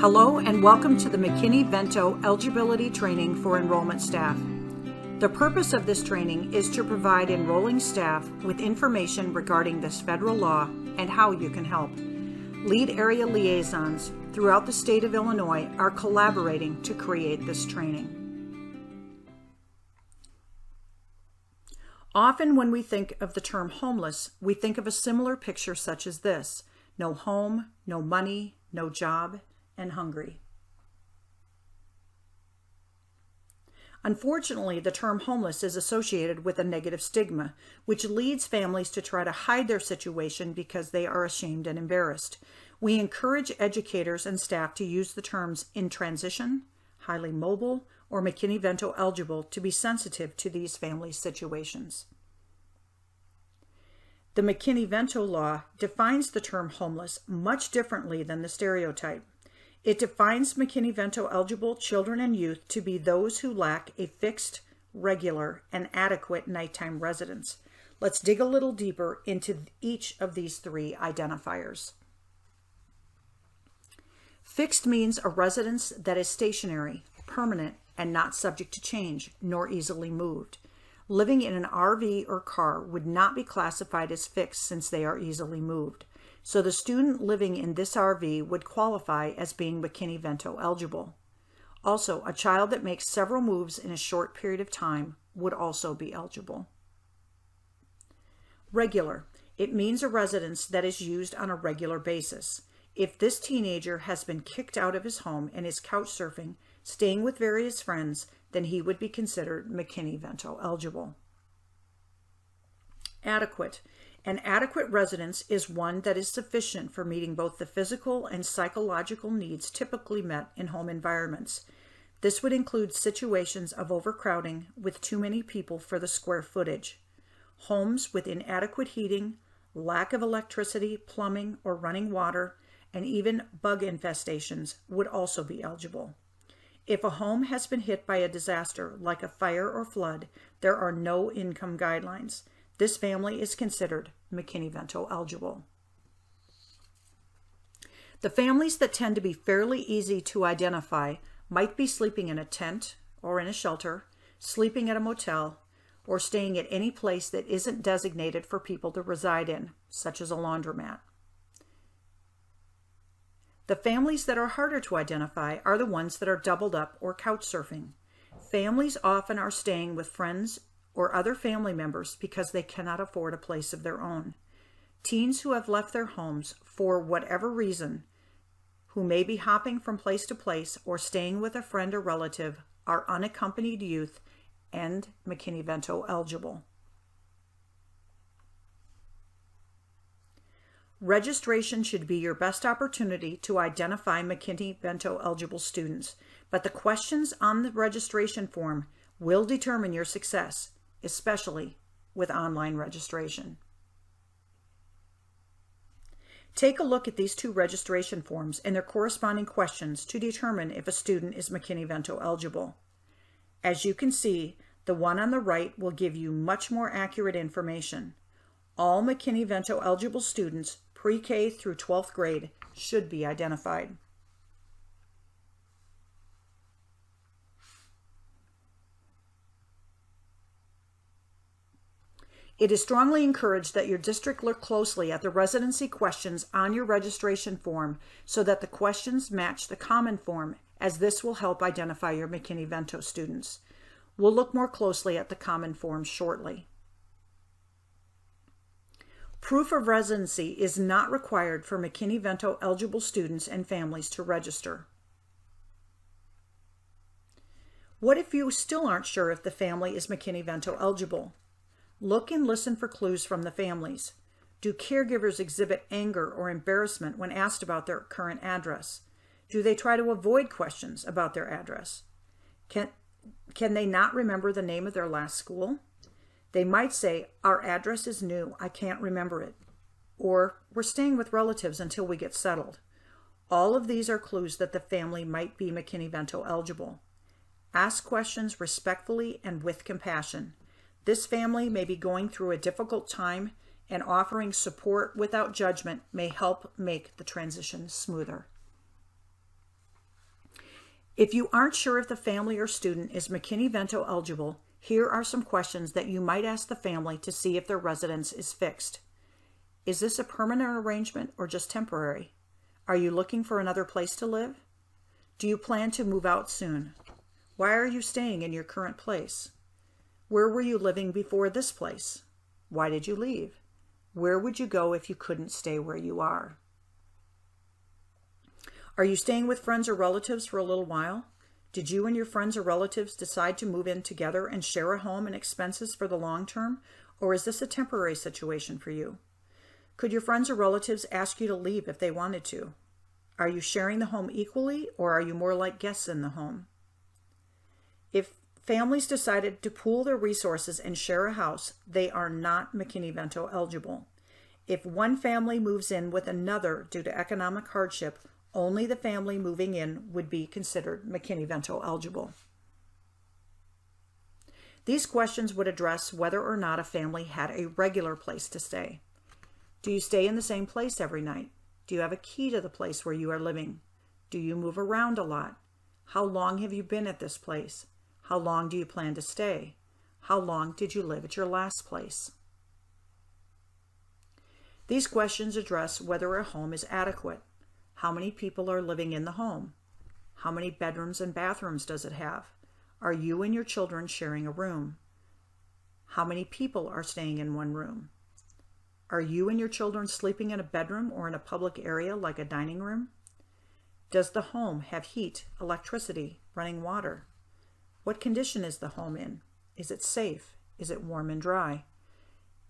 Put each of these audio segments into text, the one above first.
Hello and welcome to the McKinney-Vento eligibility training for enrollment staff. The purpose of this training is to provide enrolling staff with information regarding this federal law and how you can help. Lead Area Liaisons throughout the state of Illinois are collaborating to create this training. Often when we think of the term homeless, we think of a similar picture such as this: no home, no money, no job, and hungry. Unfortunately, the term homeless is associated with a negative stigma, which leads families to try to hide their situation because they are ashamed and embarrassed. We encourage educators and staff to use the terms in transition, highly mobile, or McKinney-Vento eligible to be sensitive to these family situations. The McKinney-Vento law defines the term homeless much differently than the stereotype. It defines McKinney-Vento eligible children and youth to be those who lack a fixed, regular, and adequate nighttime residence. Let's dig a little deeper into each of these three identifiers. Fixed means a residence that is stationary, permanent, and not subject to change, nor easily moved. Living in an RV or car would not be classified as fixed since they are easily moved. So the student living in this RV would qualify as being McKinney-Vento eligible. Also, a child that makes several moves in a short period of time would also be eligible. Regular. It means a residence that is used on a regular basis. If this teenager has been kicked out of his home and is couch surfing, staying with various friends, then he would be considered McKinney-Vento eligible. Adequate. An adequate residence is one that is sufficient for meeting both the physical and psychological needs typically met in home environments. This would include situations of overcrowding with too many people for the square footage. Homes with inadequate heating, lack of electricity, plumbing, or running water, and even bug infestations would also be eligible. If a home has been hit by a disaster like a fire or flood, there are no income guidelines. This family is considered McKinney-Vento eligible. The families that tend to be fairly easy to identify might be sleeping in a tent or in a shelter, sleeping at a motel, or staying at any place that isn't designated for people to reside in, such as a laundromat. The families that are harder to identify are the ones that are doubled up or couch surfing. Families often are staying with friends or other family members because they cannot afford a place of their own. Teens who have left their homes for whatever reason, who may be hopping from place to place or staying with a friend or relative, are unaccompanied youth and McKinney-Vento eligible. Registration should be your best opportunity to identify McKinney-Vento eligible students, but the questions on the registration form will determine your success, especially with online registration. Take a look at these two registration forms and their corresponding questions to determine if a student is McKinney-Vento eligible. As you can see, the one on the right will give you much more accurate information. All McKinney-Vento eligible students, pre-K through 12th grade, should be identified. It is strongly encouraged that your district look closely at the residency questions on your registration form so that the questions match the common form, as this will help identify your McKinney-Vento students. We'll look more closely at the common form shortly. Proof of residency is not required for McKinney-Vento eligible students and families to register. What if you still aren't sure if the family is McKinney-Vento eligible? Look and listen for clues from the families. Do caregivers exhibit anger or embarrassment when asked about their current address? Do they try to avoid questions about their address? Can they not remember the name of their last school? They might say, "Our address is new, I can't remember it." Or, "We're staying with relatives until we get settled." All of these are clues that the family might be McKinney-Vento eligible. Ask questions respectfully and with compassion. This family may be going through a difficult time, and offering support without judgment may help make the transition smoother. If you aren't sure if the family or student is McKinney-Vento eligible, here are some questions that you might ask the family to see if their residence is fixed. Is this a permanent arrangement or just temporary? Are you looking for another place to live? Do you plan to move out soon? Why are you staying in your current place? Where were you living before this place? Why did you leave? Where would you go if you couldn't stay where you are? Are you staying with friends or relatives for a little while? Did you and your friends or relatives decide to move in together and share a home and expenses for the long term, or is this a temporary situation for you? Could your friends or relatives ask you to leave if they wanted to? Are you sharing the home equally, or are you more like guests in the home? If families decided to pool their resources and share a house, they are not McKinney-Vento eligible. If one family moves in with another due to economic hardship, only the family moving in would be considered McKinney-Vento eligible. These questions would address whether or not a family had a regular place to stay. Do you stay in the same place every night? Do you have a key to the place where you are living? Do you move around a lot? How long have you been at this place? How long do you plan to stay? How long did you live at your last place? These questions address whether a home is adequate. How many people are living in the home? How many bedrooms and bathrooms does it have? Are you and your children sharing a room? How many people are staying in one room? Are you and your children sleeping in a bedroom or in a public area like a dining room? Does the home have heat, electricity, running water? What condition is the home in? Is it safe? Is it warm and dry?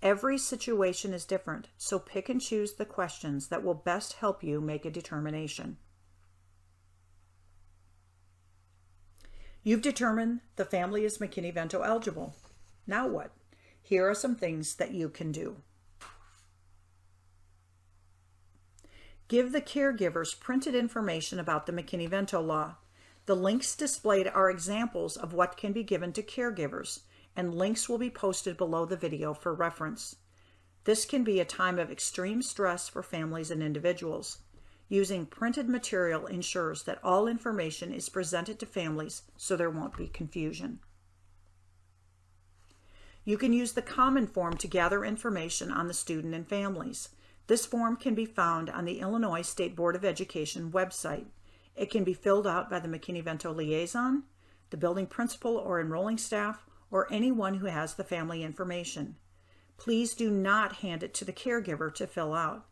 Every situation is different, so pick and choose the questions that will best help you make a determination. You've determined the family is McKinney-Vento eligible. Now what? Here are some things that you can do. Give the caregivers printed information about the McKinney-Vento law. The links displayed are examples of what can be given to caregivers, and links will be posted below the video for reference. This can be a time of extreme stress for families and individuals. Using printed material ensures that all information is presented to families so there won't be confusion. You can use the Common Form to gather information on the student and families. This form can be found on the Illinois State Board of Education website. It can be filled out by the McKinney-Vento liaison, the building principal or enrolling staff, or anyone who has the family information. Please do not hand it to the caregiver to fill out.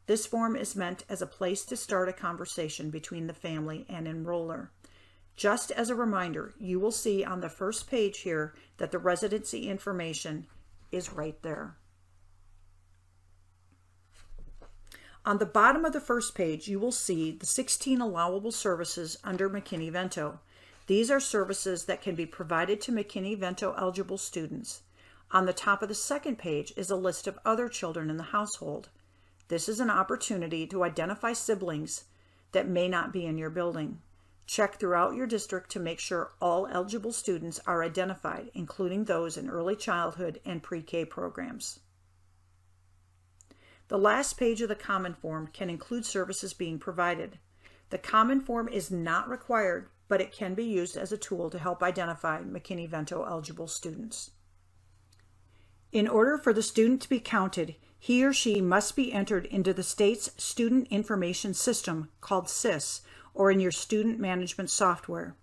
This form is meant as a place to start a conversation between the family and enroller. Just as a reminder, you will see on the first page here that the residency information is right there. On the bottom of the first page, you will see the 16 allowable services under McKinney-Vento. These are services that can be provided to McKinney-Vento eligible students. On the top of the second page is a list of other children in the household. This is an opportunity to identify siblings that may not be in your building. Check throughout your district to make sure all eligible students are identified, including those in early childhood and pre-K programs. The last page of the Common Form can include services being provided. The Common Form is not required, but it can be used as a tool to help identify McKinney-Vento eligible students. In order for the student to be counted, he or she must be entered into the state's Student Information System, called SIS, or in your student management software.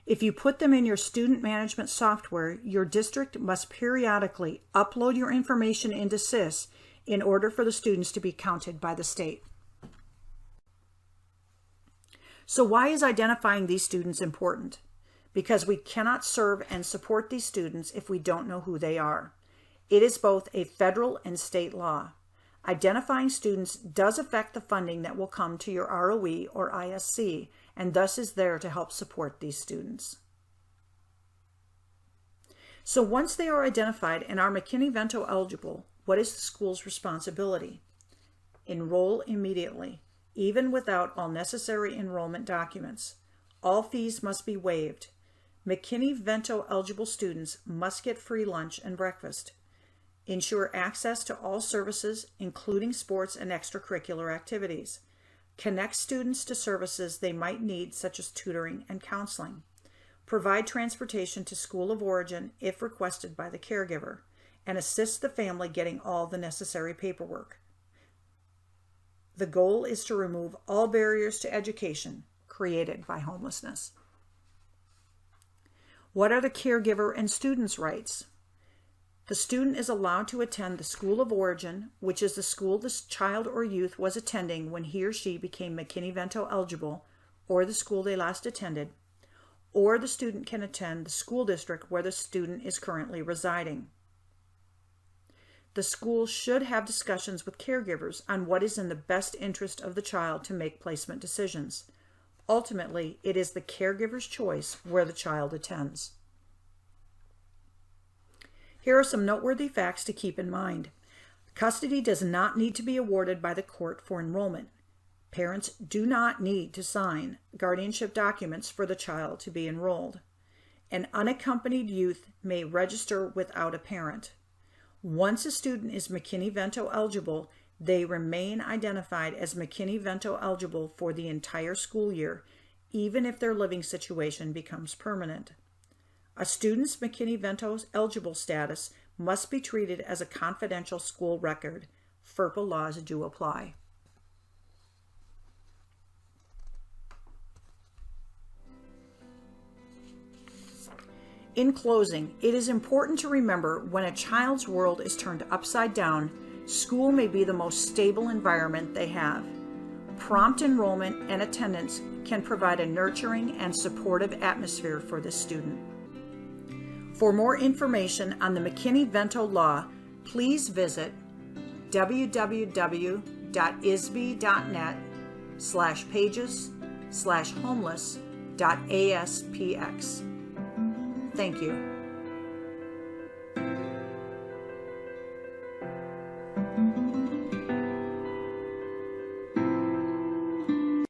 If you put them in your student management software, your district must periodically upload your information into SIS in order for the students to be counted by the state. So why is identifying these students important? Because we cannot serve and support these students if we don't know who they are. It is both a federal and state law. Identifying students does affect the funding that will come to your ROE or ISC, and thus is there to help support these students. So once they are identified and are McKinney-Vento eligible, what is the school's responsibility? Enroll immediately, even without all necessary enrollment documents. All fees must be waived. McKinney-Vento eligible students must get free lunch and breakfast. Ensure access to all services, including sports and extracurricular activities. Connect students to services they might need, such as tutoring and counseling. Provide transportation to school of origin if requested by the caregiver, and assist the family getting all the necessary paperwork. The goal is to remove all barriers to education created by homelessness. What are the caregiver and students' rights? The student is allowed to attend the school of origin, which is the school the child or youth was attending when he or she became McKinney-Vento eligible, or the school they last attended, or the student can attend the school district where the student is currently residing. The school should have discussions with caregivers on what is in the best interest of the child to make placement decisions. Ultimately, it is the caregiver's choice where the child attends. Here are some noteworthy facts to keep in mind. Custody does not need to be awarded by the court for enrollment. Parents do not need to sign guardianship documents for the child to be enrolled. An unaccompanied youth may register without a parent. Once a student is McKinney-Vento eligible, they remain identified as McKinney-Vento eligible for the entire school year, even if their living situation becomes permanent. A student's McKinney-Vento eligible status must be treated as a confidential school record. FERPA laws do apply. In closing, it is important to remember when a child's world is turned upside down, school may be the most stable environment they have. Prompt enrollment and attendance can provide a nurturing and supportive atmosphere for this student. For more information on the McKinney-Vento law, please visit www.isb.net/pages/homeless.aspx. Thank you.